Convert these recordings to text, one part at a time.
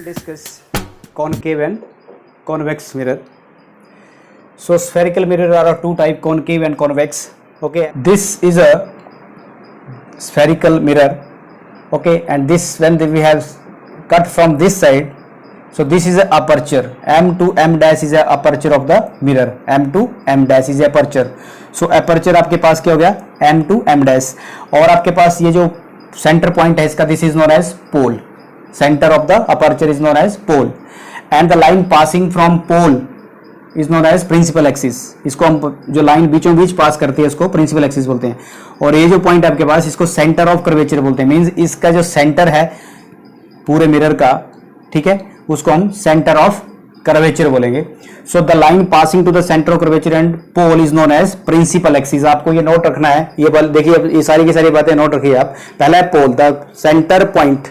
discuss concave and convex mirror. So spherical mirror are of two type, concave and convex. Okay, this is a spherical mirror. Okay, and this when we have cut from this side, so this is a aperture. M to M dash is a aperture of the mirror. M to M dash is aperture. So aperture आपके पास क्या हो गया? M to M dash. और आपके पास ये जो centre point है इसका, this is known as pole. Centre of the aperture is known as pole and the line passing from pole is known as principal axis. इसको हम जो लाइन बीचों बीच पास करती है इसको प्रिंसिपल एक्सिस बोलते हैं. और ये जो पॉइंट आपके पास इसको सेंटर ऑफ कर्वेचर बोलते हैं. मींस इसका जो सेंटर है पूरे मिरर का, ठीक है, उसको हम सेंटर ऑफ कर्वेचर बोलेंगे. So the line passing to the centre of curvature and pole is known as principal axis. आपको ये नोट रखना है. ये देखिए ये सारी की सारी बातें नोट रखिए आप. पहला है pole, the centre point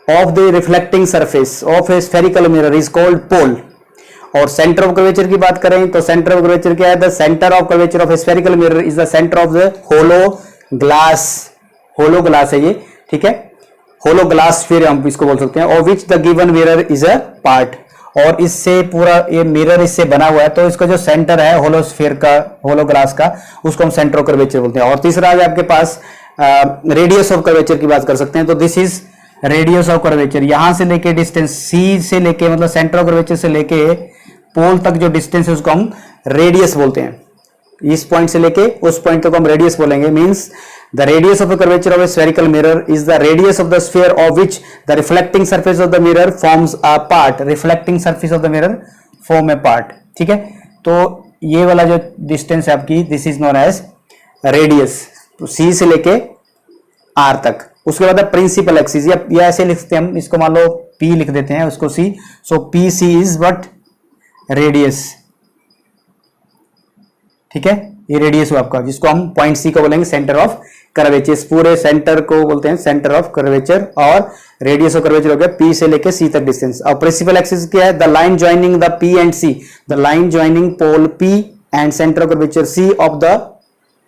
of the reflecting surface of a spherical mirror is called pole. और सेंटर ऑफ कर्वेचर की बात करें तो सेंटर ऑफ कर्वेचर क्या है? The centre of curvature of a spherical mirror is the centre of the hollow glass. Hollow glass है ये, ठीक है, होलो ग्लास स्फीयर हम इसको बोल सकते हैं. और which the given mirror is a part. और इससे पूरा ये मिरर इससे बना हुआ है, तो इसका जो सेंटर है होलो स्फीयर का, होलो ग्लास का, उसको हम सेंटर ऑफ कर्वेचर बोलते हैं. और तीसरा है आपके पास रेडियस ऑफ कर्वेचर की बात कर सकते हैं. तो this is radius of curvature. यहां से लेके डिस्टेंस सी से लेके, मतलब सेंटर ऑफ कर्वेचर से लेके पोल तक जो डिस्टेंस है उसको हम रेडियस बोलते हैं. इस पॉइंट से लेके उस पॉइंट तक हम रेडियस बोलेंगे. Means the radius of the curvature of a spherical mirror is the radius of the sphere of which the reflecting surface of the mirror forms a part. Reflecting surface of the mirror form a part, ठीक है. तो ये वाला जो distance है आपकी, this is known as radius. तो C से लेके आर तक. उसके बाद प्रिंसिपल एक्सिस, या ऐसे लिखते हैं हम इसको, मान लो पी लिख देते हैं उसको C. So P C is what? Radius, ठीक है. ये रेडियस हुआ आपका, जिसको हम पॉइंट सी को बोलेंगे सेंटर ऑफ कर्वेचर. पूरे सेंटर को बोलते हैं सेंटर ऑफ कर्वेचर. और रेडियस ऑफ कर्वेचर हो गया पी से लेके सी तक डिस्टेंस. और प्रिंसिपल एक्सिस क्या है? The line joining the P and C. The line joining pole P and centre of curvature C of the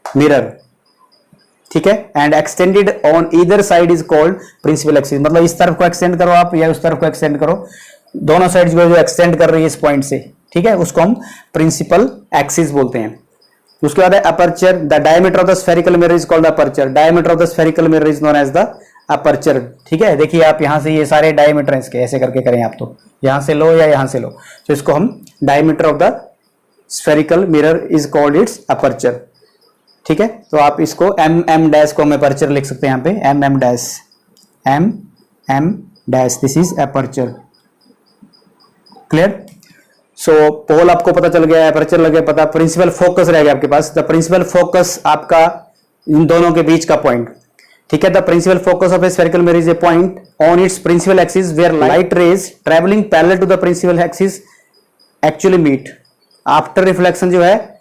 mirror, ठीक है. And extended on either side is called principal axis. मतलब इस तरफ को extend करो आप या उस तरफ को एक्सटेंड करो, दोनों साइड को जो एक्सटेंड कर रही है इस पॉइंट से, ठीक है, उसको हम प्रिंसिपल एक्सिस बोलते हैं. उसके बाद है aperture. The diameter of the spherical mirror is called aperture. Diameter of the spherical mirror is known as the aperture, ठीक है. देखिए आप यहां से ये सारे डायमीटर हैं इसके, ऐसे करके करें आप, तो यहां से लो या यहां से लो, तो इसको हम diameter of the spherical mirror is called its aperture, ठीक है. तो आप इसको एम एम डैश को हम अपर्चर लिख सकते हैं यहाँ पे. M M dash, M M dash, this is aperture. Clear. So pole आपको पता चल गया, अपर्चर लग गया पता. प्रिंसिपल फोकस रह गया आपके पास. द प्रिंसिपल फोकस आपका इन दोनों के बीच का पॉइंट, ठीक है. The principal focus of a spherical mirror is a point on its principal axis where light rays travelling parallel to the principal axis actually meet. After reflection जो है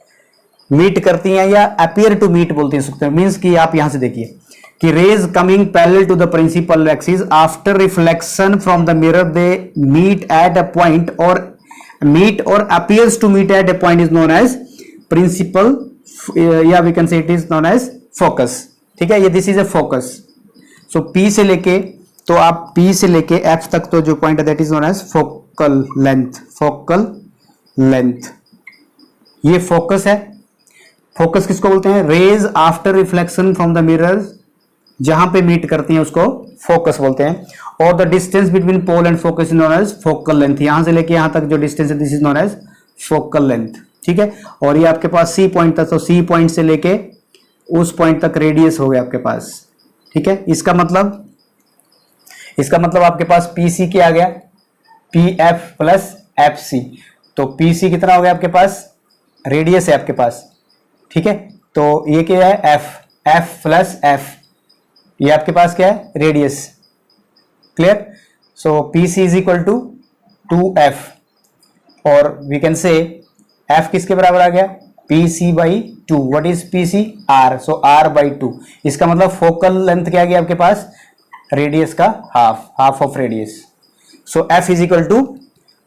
meet करती हैं, या अपियर टू मीट बोलते हैं. Means कि आप यहां से देखिए कि rays coming parallel to the principal axis after reflection from the mirror they meet at a point और meet or appears to meet at a point is known as principal, या we can say it is known as focus, ठीक है. ये this is a focus. so P से लेके, तो आप P से लेके F तक तो जो पॉइंट है that is known as focal length. focal length, ये फोकस है. फोकस किसको बोलते हैं? Raise after reflection from the mirror जहां पे मीट करती हैं उसको फोकस बोलते हैं. और the distance between pole and focus is known as focal length. यहां से लेके यहां तक जो डिस्टेंस है this is known as focal length, ठीक है. और ये आपके पास सी पॉइंट तक, तो सी पॉइंट से लेके उस पॉइंट तक रेडियस हो गया आपके पास, ठीक है. इसका मतलब आपके पास पी सी क्या आ गया? P F plus F C. तो पी सी कितना हो गया आपके पास? रेडियस है आपके पास, ठीक है. तो ये क्या है? एफ. एफ प्लस एफ, ये आपके पास क्या है? Radius. Clear. So P C is equal to 2f. और वी कैन से f किसके बराबर आ गया? P C by 2. What is P C? R. So R by 2. इसका मतलब फोकल लेंथ क्या गया आपके पास? रेडियस का half of radius. So f is equal to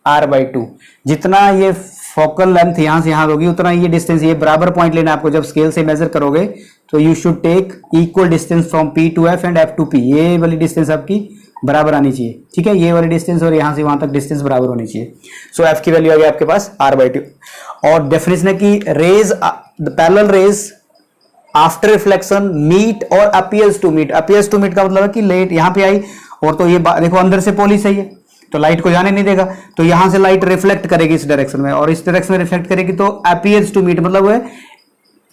R by 2. जितना ये फोकल लेंथ यहां से यहां होगी उतना ये डिस्टेंस, ये बराबर पॉइंट लेना आपको. जब स्केल से मेजर करोगे तो you should take equal distance from P to F and F to P. ये वाली डिस्टेंस आपकी बराबर आनी चाहिए, ठीक है। ये वाली डिस्टेंस और यहाँ से वहां तक डिस्टेंस बराबर होनी चाहिए। सो एफ की वैल्यू आ गई आपके पास r/2। और डेफिनेशन है कि rays the parallel rays after reflection meet और appears to meet. Appears to meet का मतलब है कि लाइट यहाँ पे आई और तो ये देखो अंदर से पोल ही सही है तो लाइट को जाने नहीं देगा, तो यहां से लाइट रिफ्लेक्ट करेगी इस डायरेक्शन में और इस डायरेक्शन में रिफ्लेक्ट करेगी, तो अपीयर्स टू मीट मतलब है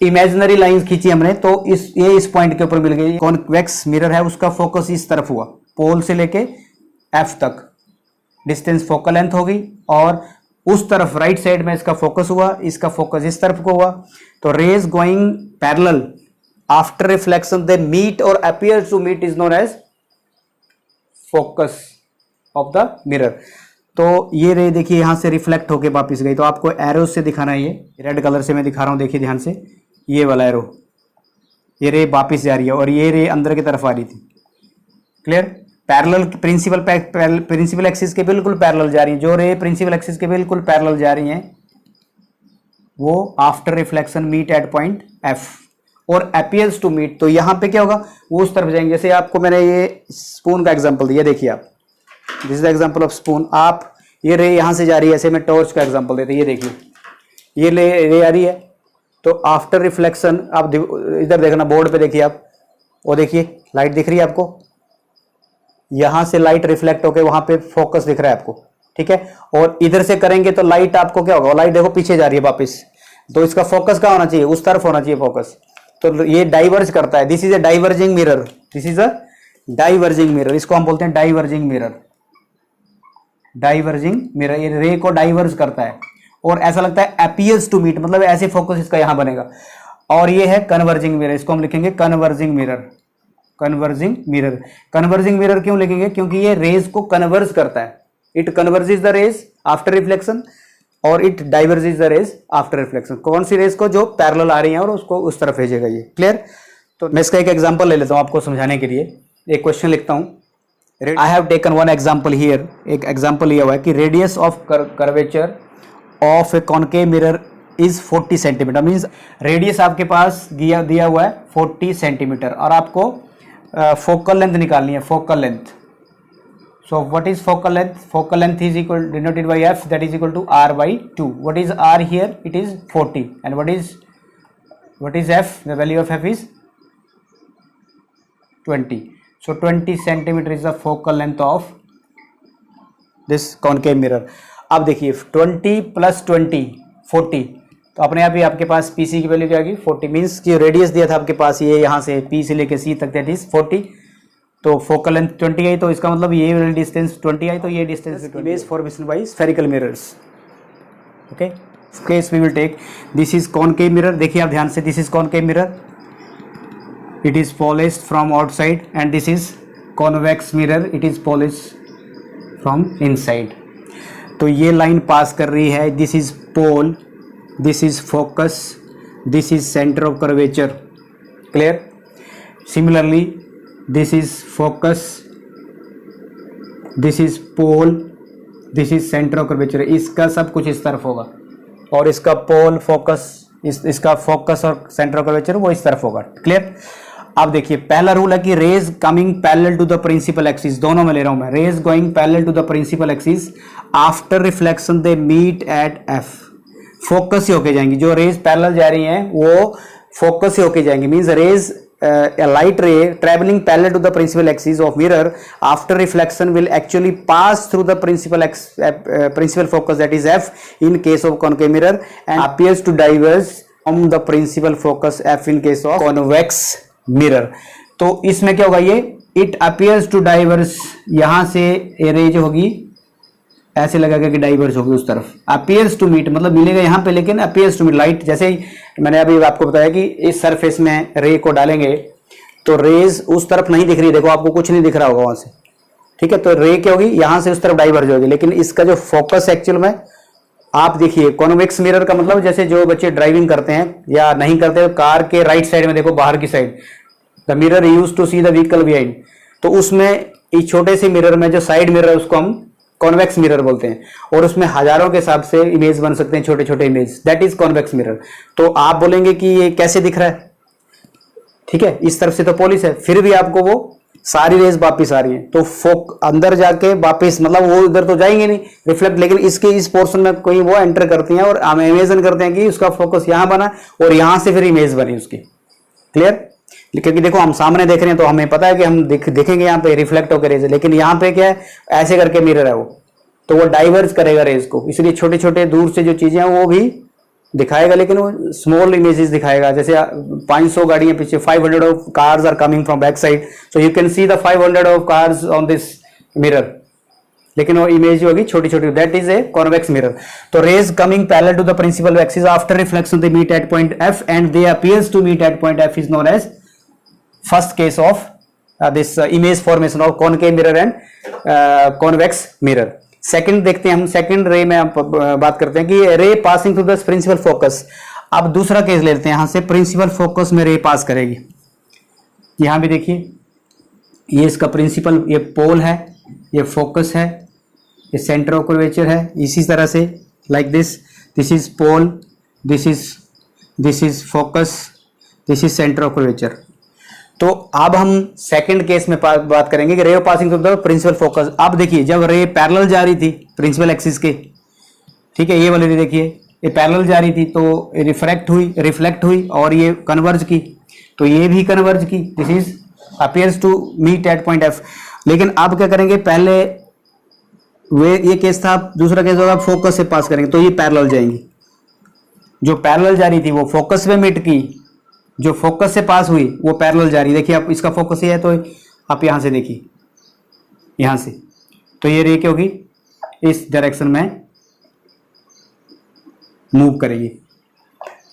इमेजिनरी लाइंस खींची हमने, तो ये इस पॉइंट के ऊपर मिल गई। कॉन्वेक्स मिरर है उसका फोकस इस तरफ हुआ, पोल से लेके एफ तक डिस्टेंस फोकल लेंथ होगी और उस तरफ राइट साइड में इसका फोकस हुआ, इसका फोकस इस तरफ को हुआ। तो rays going parallel after reflection they meet और appear to meet is known as focus of the mirror. तो ये रे देखिए यहां से रिफ्लेक्ट होके वापस गई, तो आपको एरो से दिखाना है, ये रेड कलर से मैं दिखा रहा हूं, देखिए ध्यान से, ये वाला एरो, ये रे वापस जा रही है और ये रे अंदर की तरफ आ रही थी। क्लियर? पैरेलल प्रिंसिपल एक्सिस के बिल्कुल पैरेलल जा रही है, जो रे प्रिंसिपल एक्सिस के बिल्कुल पैरेलल जा रही हैं वो after reflection meet at point F और अपीयर्स टू मीट। तो यहां पे क्या होगा, वो उस तरफ जाएंगे। जैसे आपको मैंने ये स्पून का एग्जांपल दिया, देखिए आप, this is the example of spoon. आप ये रे यहां से जा रही है, ऐसे मैं टॉर्च का एग्जांपल देते, ये देखिए ये रे आ रही है, तो आफ्टर रिफ्लेक्शन आप इधर देखना, बोर्ड पे देखिए आप, वो देखिए लाइट दिख रही है आपको, यहां से लाइट रिफ्लेक्ट होकर वहां पे फोकस दिख रहा है आपको, ठीक है। और इधर से करेंगे तो लाइट आपको क्या होगा, लाइट देखो पीछे जा रही है वापस, तो इसका फोकस कहाँ होना चाहिए, उस तरफ होना चाहिए फोकस, तो ये डाइवर्ज करता है। This is A diverging mirror, this is a diverging mirror, इसको हम बोलते हैं डाइवर्जिंग मिरर। डाइवर्जिंग मिरर ये रे को डाइवर्ज करता है और ऐसा लगता है अपीयर्स टू मीट, मतलब ऐसे फोकस इसका यहां बनेगा। और ये है कन्वर्जिंग मिरर, इसको हम लिखेंगे converging mirror. Converging mirror, converging mirror क्यों लिखेंगे, क्योंकि ये रेज को कन्वर्ज करता है, it converges the rays after reflection और it diverges the rays after reflection. कौन सी रेज को, जो पैरेलल आ रही है और उसको उस तरफ भेजेगा ये। क्लियर? तो मैं इसका एक एग्जांपल ले लेता हूं आपको समझाने के लिए, एक क्वेश्चन लिखता हूं। I have taken one example here, एक एग्जांपल लिया हुआ है कि radius of curvature of A concave mirror is 40 centimetre. Means radius आपके पास दिया हुआ है 40 सेंटीमीटर और आपको फोकल लेंथ निकालनी है, focal length. So what is focal length? Focal length is equal denoted by F, that is equal to r/2। What is r here? It is 40 and what is f? The value of f is 20. So 20 centimeter is the focal length of this concave mirror. अब देखिए 20 plus 20 40, तो अपने आप ही आपके पास PC की value क्या आएगी 40। Means कि रेडियस दिया था आपके पास ये यहाँ से P से लेके C तक, दैट इज 40, तो फोकल लेंथ 20 आई, तो इसका मतलब ये वाली डिस्टेंस 20 आई, तो ये distance image formation by spherical mirrors. Okay, case we will take this is concave mirror. देखिए आप ध्यान से, this is concave mirror, it is polished from outside and this is convex mirror, it is polished from inside। तो ये line पास कर रही है, this is pole, this is focus, this is centre of curvature. Clear? Similarly this is focus, this is pole, this is centre of curvature. इसका सब कुछ इस तरफ होगा और इसका पोल फोकस, इसका फोकस और सेंटर ऑफ कर्वेचर वो इस तरफ होगा। क्लियर? अब देखिए पहला रूल है कि rays coming parallel to the principal axis, दोनों में ले रहा हूं मैं, rays going parallel to the principal axis after reflection they meet at F. Focus ही होके जाएंगी, जो रेज पैरेलल जा रही हैं वो फोकस ही होके जाएंगी। Means rays a light ray traveling parallel to the principal axis of mirror after reflection will actually pass through the principal focus, that is f in case of concave mirror, and appears to diverge from the principal focus f in case of convex mirror। तो इसमें क्या होगा, ये it appears to diverge, यहां से रे जो होगी ऐसे लगेगा कि डाइवर्ज होगी उस तरफ। appears to meet मतलब मिलेगा यहाँ पे, लेकिन appears to meet लाइट, जैसे ही मैंने अभी आपको बताया कि इस सरफेस में रे को डालेंगे तो रेज उस तरफ नहीं दिख रही, देखो आपको कुछ नहीं दिख रहा होगा वहां से, ठीक है। तो रे क्या होगी, यहां से उस तरफ डाइवर्ज होगी, लेकिन इसका जो फोकस एक्चुअल में आप देखिए कॉन्वेक्स मिरर का मतलब, जैसे जो बच्चे ड्राइविंग करते हैं या नहीं करते, कार के राइट साइड में देखो, बाहर की side, the mirror use to see the vehicle behind, तो उसमें इस छोटे से मिरर में जो साइड मिरर है उसको हम कॉन्वेक्स मिरर बोलते हैं, और उसमें हजारों के हिसाब से इमेज बन सकते हैं, छोटे छोटे image, that is convex mirror. तो आप बोलेंगे कि ये कैसे दिख रहा है, ठीक है, इस तरफ से तो पॉलिश है, फिर भी आपको वो सारी रेज वापिस आ रही है, तो अंदर जाके वापिस, मतलब वो इधर तो जाएंगे नहीं रिफ्लेक्ट, लेकिन इसके इस पोर्शन में कोई वो एंटर करती हैं और हम इमेजिन करते हैं कि उसका फोकस यहाँ बना और यहाँ से फिर इमेज बनी उसकी। क्लियर? क्योंकि देखो हम सामने देख रहे हैं तो हमें पता है कि हम देखेंगे यहाँ पे रिफ्लेक्ट होकर रेज, लेकिन यहाँ पे क्या है, ऐसे करके मिरर है वो, तो वो डाइवर्ज करेगा रेज को, इसलिए छोटे छोटे दूर से जो चीजें हैं वो भी दिखाएगा, लेकिन वो स्मॉल इमेजेस दिखाएगा। जैसे 500 गाड़ियां पीछे, 500 of cars are coming from back side, so you can see the 500 of cars on this mirror, लेकिन वो इमेज होगी छोटी छोटी, that is a convex mirror. तो rays coming parallel to the principal axis after reflection they meet at point F and they appears to meet at point F is known as first case of this image formation of concave mirror and convex mirror. Second देखते हैं हम, second रे में बात करते हैं कि ray passing through the principal focus. अब दूसरा केस लेते हैं, यहां से प्रिंसिपल फोकस में रे पास करेगी। यहां भी देखिए, ये इसका प्रिंसिपल, ये पोल है, ये फोकस है, ये सेंटर ऑफ कर्वेचर है। इसी तरह से like this is pole, this is focus, this is centre of curvature. तो अब हम सेकंड केस में बात करेंगे कि ray passing through the principal focus. अब देखिए, जब रे पैरेलल जा रही थी प्रिंसिपल एक्सिस के, ठीक है, ये वाली रे देखिए, ये पैरेलल जा रही थी तो रिफ्लेक्ट हुई और ये कन्वर्ज की, तो ये भी कन्वर्ज की, this is appears to meet at point F. लेकिन अब क्या करेंगे, पहले ये केस था, दूसरा केस होगा फोकस से पास करेंगे तो ये पैरेलल जाएंगी। जो पैरेलल जा रही थी वो फोकस पे मीट की, जो फोकस से पास हुई वो पैरेलल जा रही है। देखिए, आप इसका फोकस ये है तो आप यहां से देखिए, यहां से, तो ये रे क्या होगी, इस डायरेक्शन में मूव करेगी,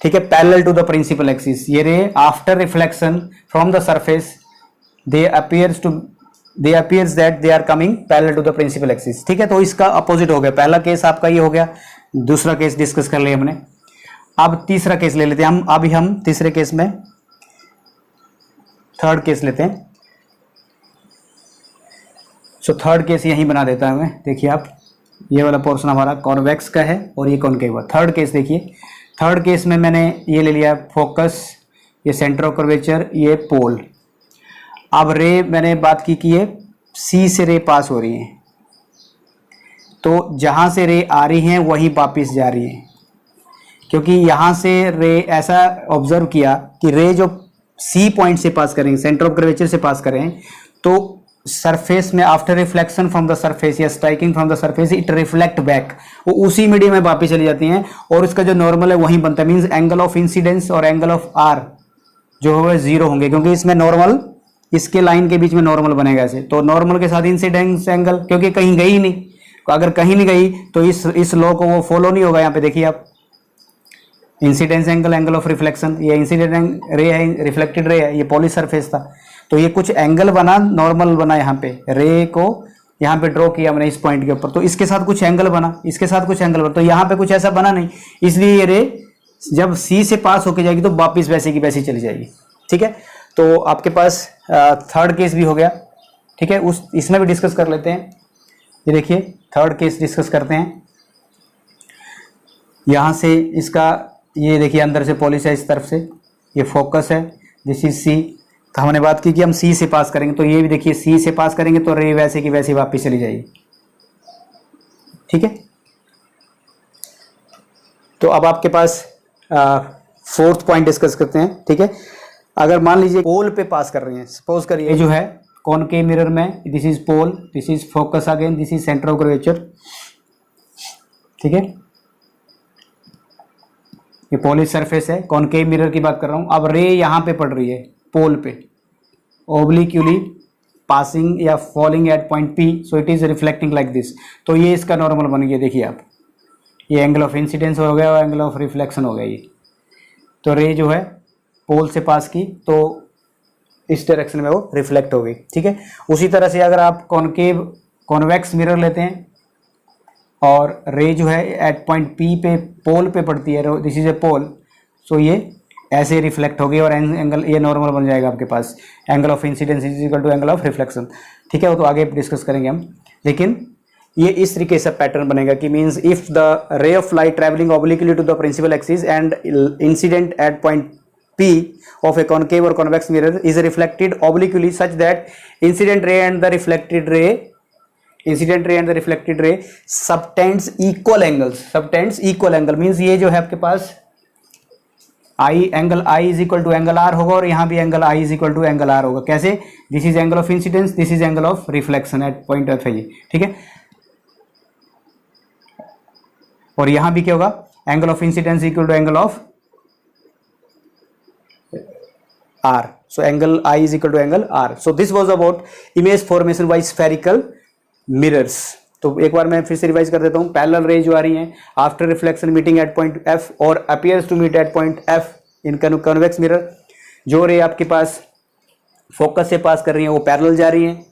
ठीक है, parallel to the principal axis. ये ray after reflection from the surface they appears that they are coming parallel to the principal axis, ठीक है। तो इसका अपोजिट हो गया, पहला केस आपका ये हो गया, दूसरा केस डिस्कस कर लिया हमने। अब तीसरा केस ले लेते हैं हम, अभी हम तीसरे केस में थर्ड केस लेते हैं। सो थर्ड केस यहीं बना देता है मैं, देखिए आप, ये वाला पोर्शन हमारा कॉन्वेक्स का है और ये कॉनकेव है। थर्ड केस देखिए, थर्ड केस में मैंने ये ले लिया फोकस, ये सेंटर ऑफ कर्वेचर, ये पोल। अब रे मैंने बात की कि ये सी से रे पास हो रही है, तो जहां से रे आ रही हैं वहीं वापिस जा रही है, क्योंकि यहां से रे, ऐसा ऑब्जर्व किया कि रे जो सी पॉइंट से पास करेंगे, सेंटर ऑफ कर्वेचर से पास करें, तो सरफेस में after reflection from the surface या striking from the surface it reflect back, वो उसी मीडियम में वापस चली जाती हैं और इसका जो नॉर्मल है वहीं बनता है। मींस एंगल ऑफ इंसिडेंस और एंगल ऑफ आर जो होगा 0 होंगे, क्योंकि इसमें नॉर्मल, इसके लाइन के बीच में नॉर्मल बनेगा ऐसे, तो नॉर्मल के साथ इंसिडेंस एंगल, क्योंकि कहीं गई नहीं, अगर कहीं नहीं गई तो इस लॉ को वो फॉलो नहीं होगा। यहाँ पे देखिए आप, incidence angle, angle of reflection, ये इंसिडेंट रे है, रिफ्लेक्टेड रे है, ये पॉली सरफेस था, तो ये कुछ एंगल बना, नॉर्मल बना, यहाँ पे रे को यहाँ पे ड्रॉ किया हमने इस पॉइंट के ऊपर, तो इसके साथ कुछ एंगल बना, इसके साथ कुछ एंगल बना, तो यहाँ पे कुछ ऐसा बना नहीं, इसलिए ये रे जब सी से पास होके जाएगी तो वापिस वैसे की वैसी चली जाएगी, ठीक है। तो आपके पास थर्ड केस भी हो गया, ठीक है, इसमें भी डिस्कस कर लेते हैं। ये देखिए, थर्ड केस डिस्कस करते हैं। यहाँ से इसका, ये देखिए अंदर से पॉलिश है, इस तरफ से ये फोकस है, दिस इज सी। तो हमने बात की कि हम सी से पास करेंगे, तो ये भी देखिए सी से पास करेंगे तो रे वैसे की वैसी वापस चली जाएगी, ठीक है। तो अब आपके पास फोर्थ पॉइंट डिस्कस करते हैं, ठीक है। अगर मान लीजिए पोल पे पास कर रही हैं, सपोज करिए जो है कॉनकेव मिरर में, this is pole, this is focus again, this is centre of curvature, ठीक है, ये पॉलिश सरफेस है, कॉनकेव मिरर की बात कर रहा हूं। अब रे यहां पे पड़ रही है पोल पे, ओब्लिक्यूली पासिंग या falling eight point P, so it is reflecting like this. तो ये इसका नॉर्मल बन गया, देखिए आप, ये एंगल ऑफ इंसिडेंस हो गया और एंगल ऑफ रिफ्लेक्शन हो गया ये। तो रे जो है पोल से पास की तो इस डायरेक्शन में वो रिफ्लेक्ट हो गई, ठीक है। उसी तरह से अगर आप कॉन्वेक्स मिरर लेते हैं और रे जो है एट पॉइंट पी पे पोल पे पड़ती है, दिस इज ए पोल, सो ये ऐसे रिफ्लेक्ट हो गई और एंगल ये नॉर्मल बन जाएगा आपके पास, angle of incidence is equal to angle of reflection, ठीक है। वो तो आगे डिस्कस करेंगे हम, लेकिन ये इस तरीके से पैटर्न बनेगा कि means if the ray of light travelling obliquely to the principal axis and incident at point P of a concave or convex mirror is reflected obliquely such that incident ray and the reflected ray subtends equal angles. Subtends equal angle means ये जो है आपके पास angle I is equal to angle R होगा और यहाँ भी angle I is equal to angle R होगा. कैसे? This is angle of incidence, this is angle of reflection at point F है ये. ठीक है, और यहाँ भी क्या होगा? Angle of incidence equal to angle of R. So angle I is equal to angle R. So this was about image formation by spherical mirrors. तो एक बार मैं फिर से रिवाइज कर देता हूँ. पैरेलल रे जो आ रही हैं after reflection meeting at point F और appears to meet at point F in convex mirror. जो रे आपके पास फोकस से पास कर रही हैं वो पैरेलल जा रही हैं.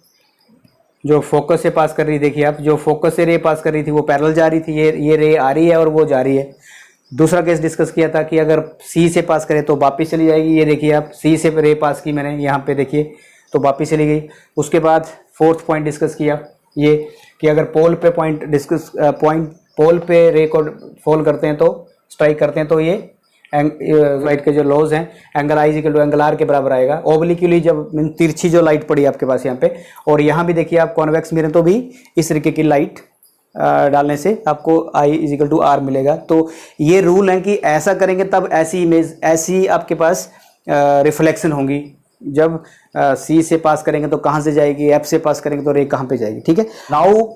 जो फोकस से पास कर रही, देखिए आप, जो फोकस से रे पास कर रही थी वो पैरेलल जा रही थी. ये रे आ रही है और वो जा रही है. दूसरा केस डिस्कस किया था कि अगर सी से पास करे तो वापिस चली जाएगी. ये देखिए आप, सी से रे पास की मैंने यहाँ पे, देखिए तो वापिस चली गई. उसके बाद फोर्थ पॉइंट डिस्कस किया ये कि अगर पोल पे पोल पे रे को फॉल करते हैं तो स्ट्राइक करते हैं तो ये लाइट के जो लॉज हैं angle I equal to angle R के बराबर आएगा. ओब्लिक्युली जब तिरछी जो लाइट पड़ी आपके पास यहाँ पे, और यहाँ भी देखिए आप कॉन्वेक्स मिरर तो भी इस तरीके की लाइट डालने से आपको I is equal to R मिलेगा. तो ये रूल है कि ऐसा करेंगे तब ऐसी इमेज, ऐसी आपके पास रिफ्लेक्शन होंगी. जब C से पास करेंगे तो कहाँ से जाएगी, F से पास करेंगे तो रे कहाँ पे जाएगी. ठीक है, now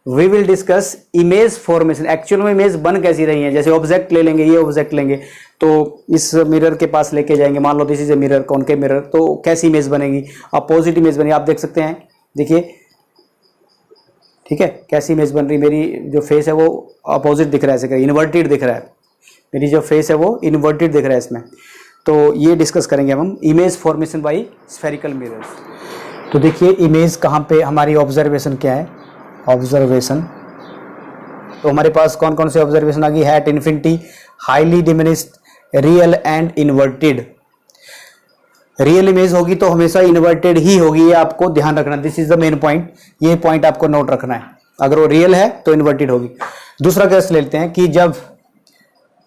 we will discuss image formation. Actual में इमेज बन कैसी रही है. जैसे ऑब्जेक्ट ले लेंगे, ये ऑब्जेक्ट लेंगे तो इस मिरर के पास लेके जाएंगे. मान लो this is a mirror, concave mirror, तो कैसी इमेज बनेगी? अपोजिट इमेज बनेगी. आप देख सकते हैं, देखिए, ठीक है, कैसी इमेज बन रही. मेरी जो फेस है वो अपोजिट दिख रहा है, ऐसे इन्वर्टेड दिख रहा है. मेरी जो फेस है वो इन्वर्टेड दिख रहा है इसमें. तो ये डिस्कस करेंगे हम image formation by spherical mirrors. तो देखिए इमेज कहाँ पे, हमारी ऑब्जर्वेशन क्या है? ऑब्जर्वेशन, तो हमारे पास कौन कौन से ऑब्जर्वेशन आ गई? Hat infinity, highly diminished, real and inverted. Real image होगी तो हमेशा इन्वर्टेड ही होगी, ये आपको ध्यान रखना. This is the main point. ये पॉइंट आपको नोट रखना है. अगर वो रियल है तो इन्वर्टेड होगी. दूसरा केस लेते हैं कि जब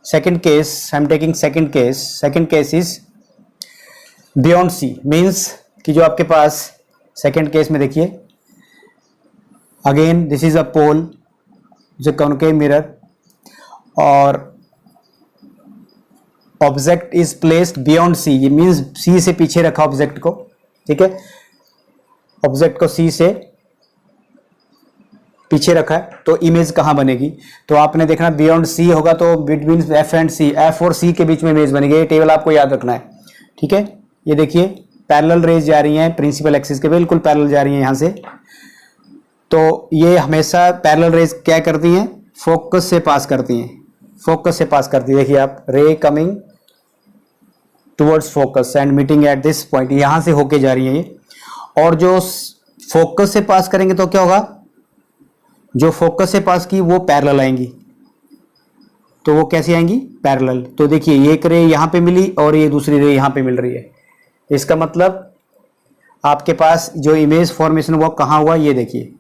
second case, I am taking second case is beyond C, means कि जो आपके पास सेकंड केस में देखिए, again this is a pole, जो कॉनकेव मिरर, और object is placed beyond C. ये मीन्स सी से पीछे रखा ऑब्जेक्ट को. ठीक है, ऑब्जेक्ट को सी से पीछे रखा है तो इमेज कहां बनेगी? तो आपने देखना बियॉन्ड सी होगा तो between F and C, F और सी के बीच में इमेज बनेगी. ये टेबल आपको याद रखना है. ठीक है, ये देखिए पैरेलल रेज जा रही हैं प्रिंसिपल एक्सिस के बिल्कुल पैरेलल जा रही हैं यहां से. तो ये हमेशा पैरेलल रेज क्या करती हैं? फोकस से पास करती हैं. फोकस से पास करती है. देखिए आप, ray coming towards focus and meeting at this point, यहां से होके जा रही है ये. और जो फोकस से पास करेंगे तो क्या होगा? जो फोकस से पास की वो पैरेलल आएंगी. तो वो कैसे आएंगी? पैरेलल. तो देखिए एक रे यहां पे मिली और ये दूसरी रे यहां पे मिल रही है. इसका मतलब आपके पास जो इमेज फॉर्मेशन हुआ कहां हुआ? ये देखिए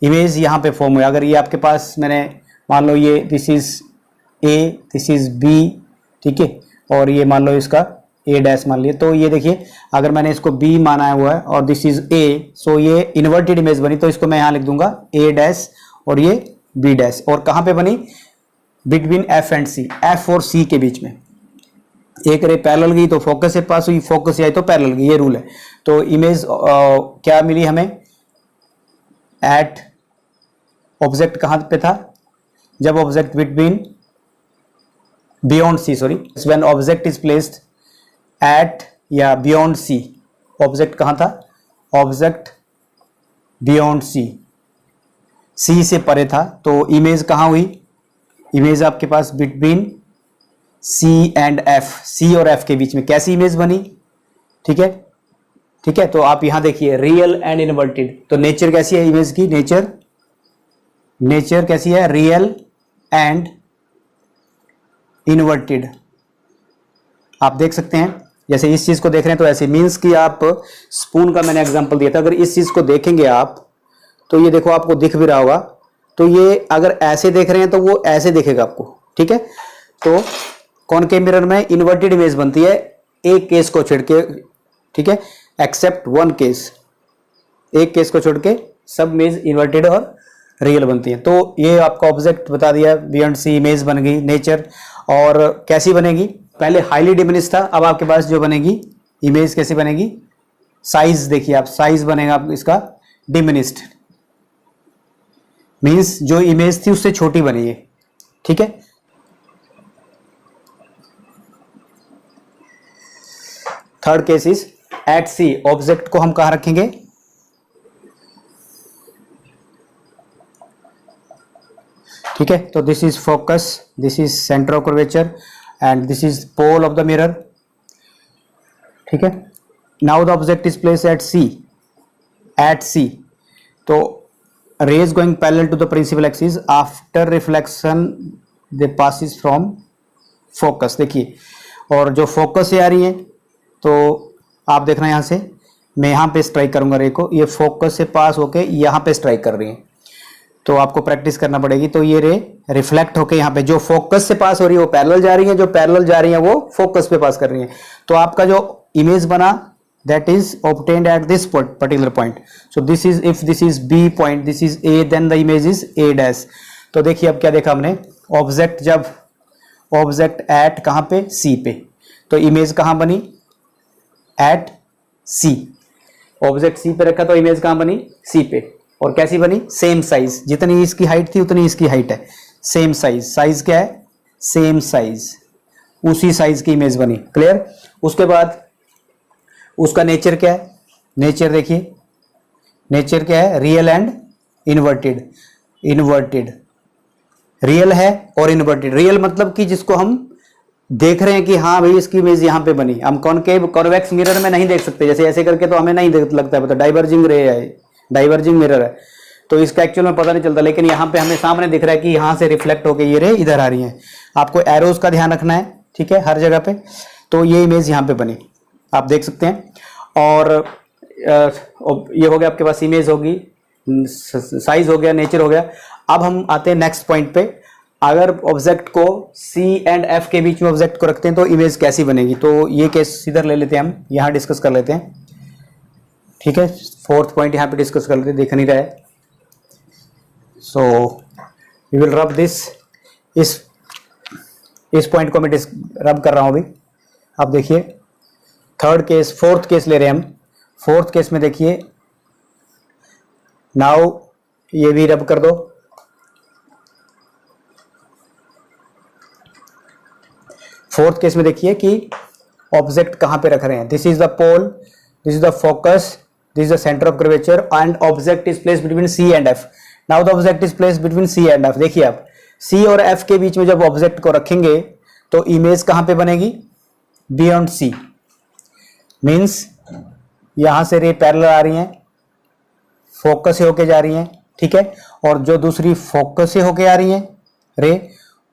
इमेज यहां पे फॉर्म हुआ. अगर ये आपके पास, मैंने मान लो ये this is A, this is B, ठीक है, और ये मान लो इसका A डैश मान लिया. तो ये देखिए अगर मैंने इसको B माना हुआ है और दिस इज A, सो ये इन्वर्टेड इमेज बनी. तो इसको मैं यहाँ लिख दूंगा A डैश और ये B डैश. और कहाँ पे बनी? Between F and C, F और C के बीच में. एक रे पैरेलल गई तो फोकस से पास हुई, फोकस से आई तो पैरेलल गई. ये रूल है. तो इमेज क्या मिली हमें? एट ऑब्जेक्ट कहाँ पे था? जब object between beyond C, sorry, when object is placed at या बियॉन्ड सी. ऑब्जेक्ट कहाँ था? ऑब्जेक्ट बियॉन्ड सी, सी से परे था. तो इमेज कहाँ हुई? इमेज आपके पास बिटवीन सी एंड एफ, सी और एफ के बीच में. कैसी इमेज बनी? ठीक है, ठीक है. तो आप यहां देखिए रियल एंड इन्वर्टेड. तो नेचर कैसी है इमेज की? नेचर कैसी है? Real and inverted. आप देख सकते हैं जैसे इस चीज को देख रहे हैं तो ऐसे, मीन्स कि आप स्पून का मैंने एग्जांपल दिया था. अगर इस चीज को देखेंगे आप तो ये देखो आपको दिख भी रहा होगा. तो ये अगर ऐसे देख रहे हैं तो वो ऐसे दिखेगा आपको. ठीक है, तो कॉनकेव मिरर में इन्वर्टेड इमेज बनती है. एक केस को छोड़ के, ठीक है, एक्सेप्ट वन केस, एक केस को छोड़ के सब इमेज इन्वर्टेड और रियल बनती है। तो ये आपका ऑब्जेक्ट बता दिया, बियॉन्ड सी इमेज बन गई, नेचर। और कैसी बनेगी, पहले हाईली डिमिनिश था, अब आपके पास जो बनेगी इमेज कैसी बनेगी, साइज देखिए आप, साइज बनेगा आप इसका डिमिनिस्ड, मीन्स जो इमेज थी उससे छोटी बनी है, ठीक है। Third case is at C, object को हम कहां रखेंगे, ठीक है। तो this is focus, this is centre of curvature and this is pole of the mirror, ठीक है। Now the object is place at C, at C, तो rays going parallel to the principal axis, after reflection they passes from focus, देखिए, और जो focus से आ रही है तो आप देख रहे हैं, यहां से मैं यहां पे स्ट्राइक करूंगा रे को, ये फोकस से पास होके यहां पे स्ट्राइक कर रही है, तो आपको प्रैक्टिस करना पड़ेगी। तो ये रे रिफ्लेक्ट होके यहाँ पे जो फोकस से पास हो रही है वो पैरेलल जा रही है, जो पैरेलल जा रही है वो फोकस पे पास कर रही है, तो आपका जो इमेज बना that is obtained at this particular point. So this is, if this is B point, this is A, then the image is A dash. तो देखिए अब क्या देखा हमने, ऑब्जेक्ट जब ऑब्जेक्ट एट कहाँ पे, C पे, तो इमेज कहाँ बनी, एट C, ऑब्जेक्ट C पे रखा तो इमेज कहाँ बनी, C पे, और कैसी बनी, सेम साइज, जितनी इसकी हाइट थी उतनी इसकी हाइट है, सेम साइज, साइज क्या है, सेम साइज, उसी साइज की इमेज बनी, क्लियर। उसके बाद उसका नेचर क्या है, नेचर देखिए, नेचर क्या है, real and inverted, inverted, real है और इन्वर्टेड। रियल मतलब कि जिसको हम देख रहे हैं कि हाँ भाई इसकी इमेज यहाँ पे बनी, हम कॉनकेव कॉन्वेक्स मिरर में नहीं देख सकते, जैसे ऐसे करके तो हमें नहीं लगता है, मतलब डाइवर्जिंग रे है, डाइवर्जिंग मिरर है, तो इसका एक्चुअल में पता नहीं चलता, लेकिन यहाँ पे हमें सामने दिख रहा है कि यहाँ से रिफ्लेक्ट होकर ये रे इधर आ रही है। आपको एरोज का ध्यान रखना है, ठीक है, हर जगह पे। तो ये इमेज यहाँ पे बनी, आप देख सकते हैं। और ये हो गया आपके पास, इमेज होगी, साइज हो गया, नेचर हो गया। अब हम आते हैं नेक्स्ट पॉइंट पे, अगर ऑब्जेक्ट को C एंड F के बीच में ऑब्जेक्ट को रखते हैं तो इमेज कैसी बनेगी। तो ये केस इधर ले लेते हैं, हम यहाँ डिस्कस कर लेते हैं, ठीक है। फोर्थ पॉइंट यहाँ पे डिस्कस कर लेते हैं, देख नहीं रहा है, so we will rub this, इस पॉइंट को मैं रब कर रहा हूँ अभी। आप देखिए थर्ड केस, फोर्थ केस ले रहे हैं हम। फोर्थ केस में देखिए, नाउ ये भी रब कर दो, फोर्थ केस में देखिए कि ऑब्जेक्ट कहां पे रख रहे हैं, this is the pole, this is the focus, this is the centre of curvature and object is placed between C and F। Now the object is placed between C and F। देखिए आप C और F के बीच में जब object को रखेंगे तो image कहां पे बनेगी, बियॉन्ड C, मीन्स यहां से रे पैरेलल आ रही हैं, फोकस से होके जा रही हैं, ठीक है, और जो दूसरी फोकस से होके आ रही हैं रे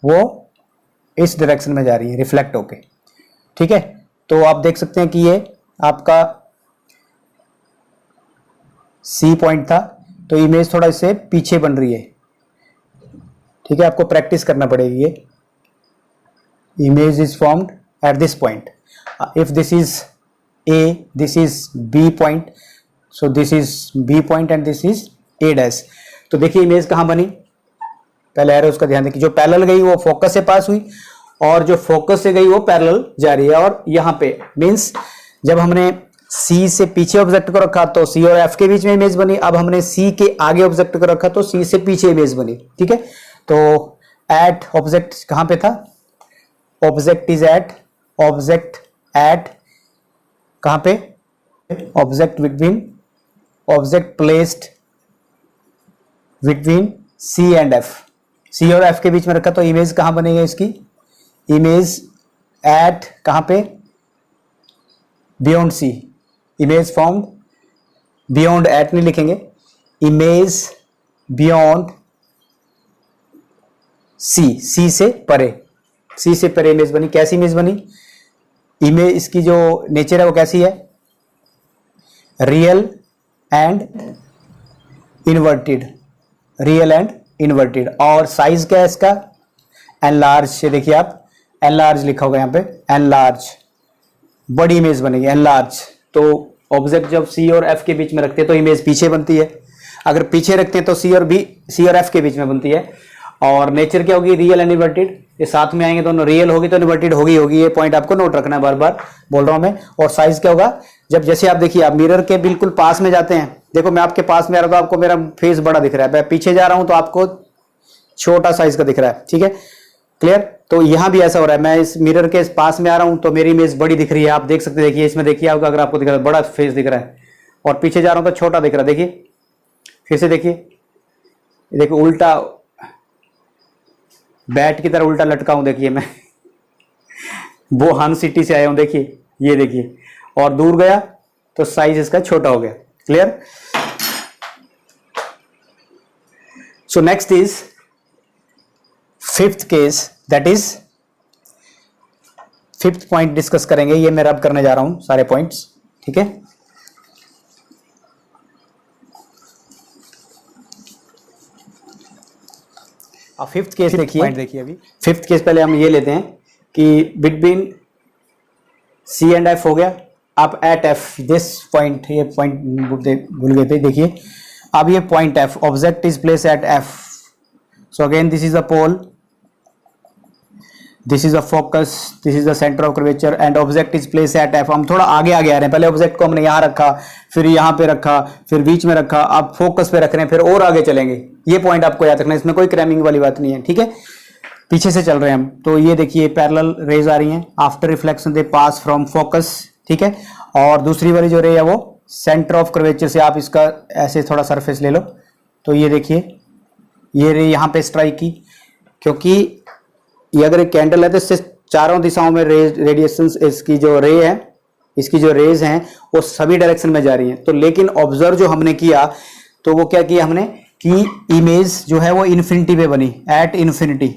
वो इस डायरेक्शन में जा रही है रिफ्लेक्ट होके, ठीक है। तो आप देख सकते हैं कि ये आपका C पॉइंट था, तो इमेज थोड़ा इससे पीछे बन रही है, ठीक है, आपको प्रैक्टिस करना पड़ेगी। ये image is formed at this point, if this is A, this is B point, so this is B point and this is A dash। तो देखिए इमेज कहाँ बनी, पहले एरोस का ध्यान देखिए, जो पैरेलल गई वो फोकस से पास हुई और जो फोकस से गई वो पैरेलल जा रही है। और यहाँ पे मीन्स जब हमने C से पीछे ऑब्जेक्ट को रखा तो C और F के बीच में इमेज बनी, अब हमने C के आगे ऑब्जेक्ट को रखा तो C से पीछे इमेज बनी, ठीक है। तो एट ऑब्जेक्ट कहाँ पे था, object is at, object at कहां पे, object between, object placed between C and F, C और F के बीच में रखा तो इमेज कहां बनेगी इसकी, इमेज एट कहां पे, beyond C, image formed beyond, at नहीं लिखेंगे, इमेज बियॉन्ड C से परे, C से परे इमेज बनी। कैसी इमेज बनी, इमेज इसकी जो नेचर है वो कैसी है, real and inverted, real and inverted. और साइज क्या है इसका, एनलार्ज, देखिए आप एनलार्ज लिखा होगा यहाँ पे, एनलार्ज, बड़ी इमेज बनेगी, एनलार्ज। तो ऑब्जेक्ट जब सी और एफ के बीच में रखते हैं तो इमेज पीछे बनती है, अगर पीछे रखते हैं तो सी और एफ के बीच में बनती है। और नेचर क्या होगी, रियल एंड इन्वर्टेड, ये साथ में आएंगे दोनों, रियल होगी तो इन्वर्टेड होगी, ये पॉइंट आपको नोट रखना है, बार बार बोल रहा हूं मैं। और साइज क्या होगा, जब जैसे आप देखिए आप मिरर के बिल्कुल पास में जाते हैं, देखो मैं आपके पास में आ रहा हूं तो आपको मेरा फेस बड़ा दिख रहा है, मैं पीछे जा रहा हूं तो आपको छोटा साइज का दिख रहा है, ठीक है, क्लियर। तो यहां भी ऐसा हो रहा है, मैं इस मिरर के पास में आ रहा हूं तो मेरी इमेज बड़ी दिख रही है, आप देख सकते हैं, देखिए इसमें देखिए आपको, अगर आपको दिख रहा है बड़ा फेस दिख रहा है, और पीछे जा रहा हूं तो छोटा दिख रहा है, देखिए फिर से देखिए, देखिए उल्टा बैट की तरह उल्टा लटका हूं, देखिए मैं वो हन सिटी से आया हूं, देखिए ये देखिए, और दूर गया तो साइज इसका छोटा हो गया, clear. So next is fifth case, that is fifth point discuss करेंगे, ये मैं रब करने जा रहा हूं सारे पॉइंट्स, ठीक है। अब फिफ्थ केस देखिए अभी फिफ्थ केस पहले हम ये लेते हैं कि बिटवीन सी एंड एफ हो गया, अब एट एफ दिस पॉइंट, ये पॉइंट भूल गए थे, देखिए अब ये point F, object is place at F, so again this is a pole, this is a focus, this is the centre of curvature and object is place at F. हम थोड़ा आगे आ रहे हैं, पहले ऑब्जेक्ट को हमने यहाँ रखा, फिर यहाँ पे रखा, फिर बीच में रखा, अब फोकस पे रख रहे हैं, फिर और आगे चलेंगे, ये पॉइंट आपको याद रखना है, इसमें कोई क्रैमिंग वाली बात नहीं है, ठीक है। पीछे से चल रहे हैं हम, तो ये देखिए पैरेलल रेज आ रही हैं, after reflection they pass from focus, ठीक है। और दूसरी वाली जो रे है वो सेंटर ऑफ कर्वेचर से, आप इसका ऐसे थोड़ा सरफेस ले लो, तो ये देखिए ये रे यहाँ पे स्ट्राइक की, क्योंकि ये अगर एक कैंडल है तो इससे चारों दिशाओं में रेडिएशन, इसकी जो रे है, इसकी जो रेज हैं वो सभी डायरेक्शन में जा रही हैं। तो लेकिन ऑब्जर्व जो हमने किया, तो वो क्या किया हमने कि इमेज जो है वो इन्फिनिटी पे बनी, एट इन्फिनिटी,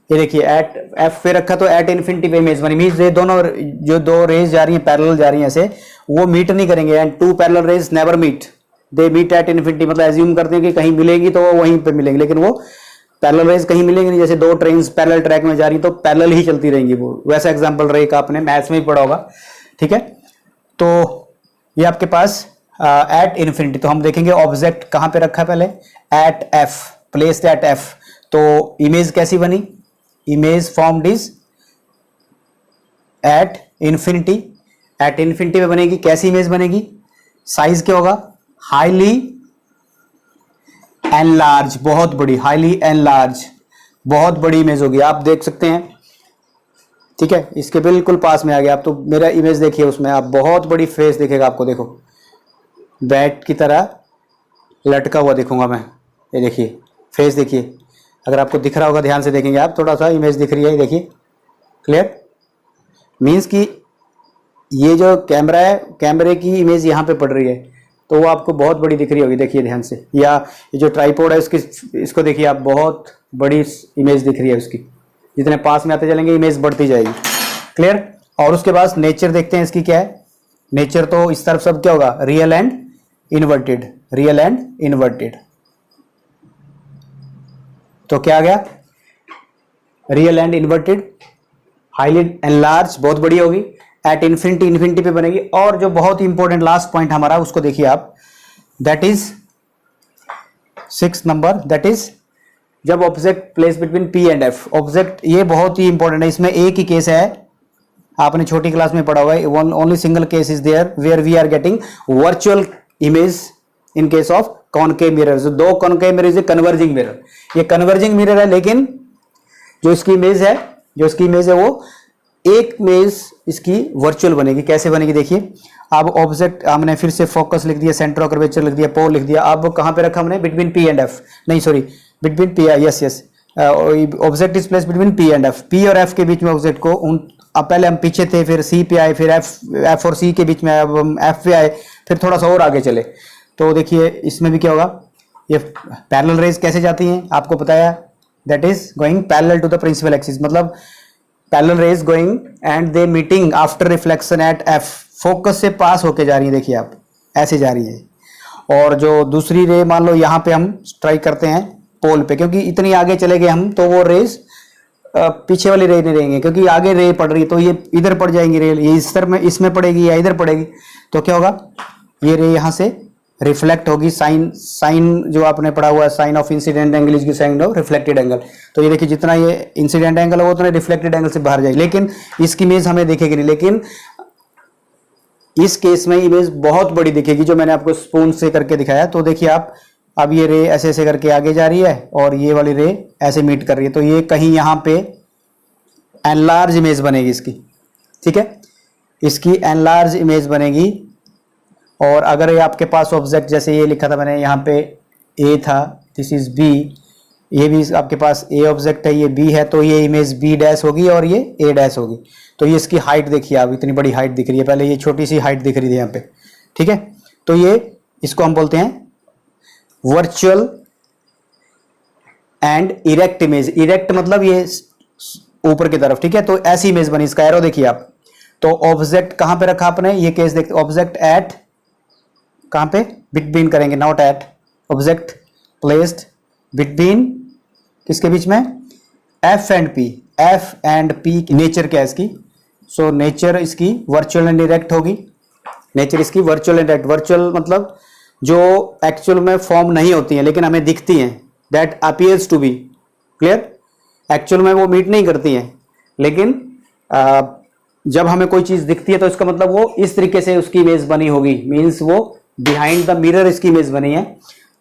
ये देखिए एट एफ पे रखा तो एट इन्फिनिटी पे इमेज बनी, मीन्स ये दोनों जो दो रेज जा रही हैं पैरेलल जा रही हैं ऐसे, वो मीट नहीं करेंगे, and two parallel rays never meet, they meet at infinity, मतलब एज्यूम करते हैं कि कहीं मिलेंगी तो वो वहीं पे मिलेंगी, लेकिन वो पैरेलल रेज कहीं मिलेंगी नहीं, जैसे दो ट्रेन्स पैरेलल ट्रैक में जा रही तो पैरेलल ही चलती रहेंगी, वो वैसा एग्जांपल रे का आपने मैथ्स में ही पढ़ा होगा, ठीक है। तो ये आपके पास एट इन्फिनिटी, तो हम देखेंगे ऑब्जेक्ट कहां पे रखा है, पहले at F, placed at F, तो इमेज कैसी बनी, image formed is at infinity पे बनेगी, कैसी इमेज बनेगी, साइज क्या होगा, हाईली एनलार्ज, बहुत बड़ी, हाईली एनलार्ज, बहुत बड़ी इमेज होगी, आप देख सकते हैं, ठीक है, इसके बिल्कुल पास में आ गया आप, तो मेरा इमेज देखिए उसमें आप बहुत बड़ी फेस दिखेगा आपको, देखो बैट की तरह लटका हुआ दिखूंगा मैं, ये देखिए फेस देखिए, अगर आपको दिख रहा होगा ध्यान से देखेंगे आप, थोड़ा सा इमेज दिख रही है, देखिए क्लियर, मीन्स कि ये जो कैमरा है, कैमरे की इमेज यहाँ पे पड़ रही है, तो वो आपको बहुत बड़ी दिख रही होगी, देखिए ध्यान से, या ये जो ट्राइपॉड है इसको देखिए आप, बहुत बड़ी इमेज दिख रही है उसकी, जितने पास में आते चलेंगे इमेज बढ़ती जाएगी, क्लियर। और उसके बाद नेचर देखते हैं इसकी क्या है, नेचर तो इस तरफ सब क्या होगा, real and inverted, real and inverted, तो क्या आ गया, real and inverted, highly enlarge, बहुत बड़ी होगी, एट इन्फिनिटी पे बनेगी। और जो बहुत ही इंपॉर्टेंट लास्ट पॉइंट हमारा, उसको देखिए आप, that is 6 number, that is जब object place between P and F, object ये बहुत ही इंपॉर्टेंट है, इसमें एक ही केस है, आपने छोटी क्लास में पढ़ा हुआ है, only single case is there where we are getting virtual image in case of concave mirror, जो दो concave mirror is converging mirror, ये कन्वर्जिंग मिरर है, लेकिन जो इसकी इमेज है वो एक इमेज इसकी वर्चुअल बनेगी, कैसे बनेगी देखिए। अब ऑब्जेक्ट हमने फिर से फोकस लिख दिया, सेंटर ऑफ कर्वेचर लिख दिया, पोल लिख दिया, अब कहां पे रखा हमने, बिटवीन पी एंड एफ, नहीं sorry between P, yes object is place between P and F, P और एफ के बीच में ऑब्जेक्ट को, अब पहले हम पीछे थे, फिर सी पे आए, फिर एफ और सी के बीच में आए, अब हम एफ पे आए, फिर थोड़ा सा और आगे चले, तो देखिए इसमें भी क्या होगा, ये पैरेलल रेज कैसे जाती हैं आपको पता है, that is going parallel to the principal axis, मतलब parallel rays going and they meeting after reflection at F, focus से पास होके जा रही है, देखिए आप ऐसे जा रही है। और जो दूसरी रे मान लो यहाँ पे हम स्ट्राइक करते हैं पोल पे, क्योंकि इतनी आगे चले गए हम, तो वो रेज पीछे वाली रे नहीं रहेंगे, क्योंकि आगे रे पड़ रही है तो ये इधर पड़ जाएंगी रे, ये इस तरफ में इसमें पड़ेगी या इधर पड़ेगी, तो क्या होगा, ये रे यहाँ से रिफ्लेक्ट होगी। साइन साइन जो आपने पढ़ा हुआ है, sine of incident angle is sine of reflected angle. तो ये देखिए जितना ये इंसिडेंट एंगल है वो उतना रिफ्लेक्टेड एंगल से बाहर जाएगी, लेकिन इसकी इमेज हमें दिखेगी नहीं। लेकिन इस केस में इमेज बहुत बड़ी दिखेगी, जो मैंने आपको स्पून से करके दिखाया। तो देखिए आप, अब ये रे ऐसे ऐसे करके आगे जा रही है और ये वाली रे ऐसे मीट कर रही है, तो ये कहीं यहाँ पे एनलार्ज इमेज बनेगी इसकी, ठीक है, इसकी एनलार्ज इमेज बनेगी। और अगर ये आपके पास ऑब्जेक्ट, जैसे ये लिखा था मैंने यहाँ पे ए था, दिस इज बी, ये भी आपके पास ए ऑब्जेक्ट है, ये बी है, तो ये इमेज बी डैश होगी और ये ए डैश होगी। तो ये इसकी हाइट देखिए आप, इतनी बड़ी हाइट दिख रही है, पहले ये छोटी सी हाइट दिख रही थी यहाँ पे, ठीक है। तो ये इसको हम बोलते हैं virtual and erect image. Erect मतलब ये ऊपर की तरफ, ठीक है। तो ऐसी इमेज बनी, इसका एरो देखिए आप। तो ऑब्जेक्ट कहां पे रखा आपने, ये केस देखते, ऑब्जेक्ट एट, कहां पे, बिटवीन करेंगे, not at, object placed between, किसके बीच में, F and P. F and P nature क्या है इसकी, सो नेचर इसकी वर्चुअल एंड इरेक्ट होगी। नेचर इसकी वर्चुअल एंड इरेक्ट, वर्चुअल मतलब जो एक्चुअल में फॉर्म नहीं होती हैं लेकिन हमें दिखती हैं, that appears to be, clear. Actual में वो मीट नहीं करती हैं, लेकिन जब हमें कोई चीज दिखती है तो इसका मतलब वो इस तरीके से उसकी इमेज बनी होगी, मींस वो बिहाइंड द मिरर इसकी इमेज बनी है।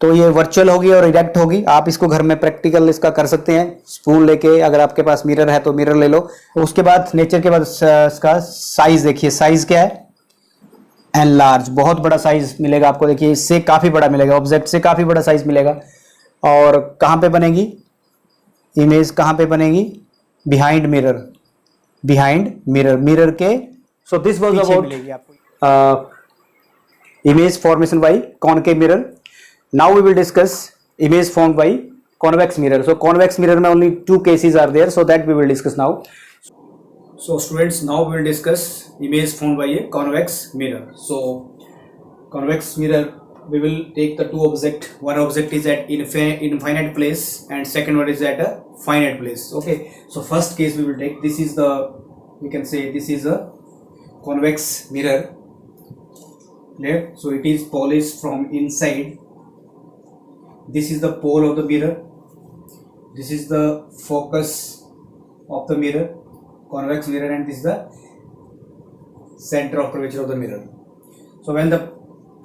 तो ये वर्चुअल होगी और इरेक्ट होगी। आप इसको घर में प्रैक्टिकल इसका कर सकते हैं, स्पून लेके, अगर आपके पास मिरर है तो मिरर ले लो। उसके बाद नेचर के बाद इसका साइज देखिए, साइज क्या है, एनलार्ज, बहुत बड़ा साइज मिलेगा आपको, देखिए इससे काफी बड़ा मिलेगा, ऑब्जेक्ट से काफी बड़ा साइज मिलेगा। और कहां पे बनेगी इमेज, कहां पे बनेगी, behind mirror, behind mirror, mirror के। So this was about image formation by concave mirror. Now we will discuss image formed by convex mirror. So convex mirror में only two cases are there, so that we will discuss now. So students, now we will discuss image formed by a convex mirror. So convex mirror, we will take the two object. One object is at infinite place and second one is at a finite place. Okay. So first case we will take. This is the, we can say this is a convex mirror. Clear? So it is polished from inside. This is the pole of the mirror. This is the focus of the mirror, convex mirror, and this is the center of curvature of the mirror. So when the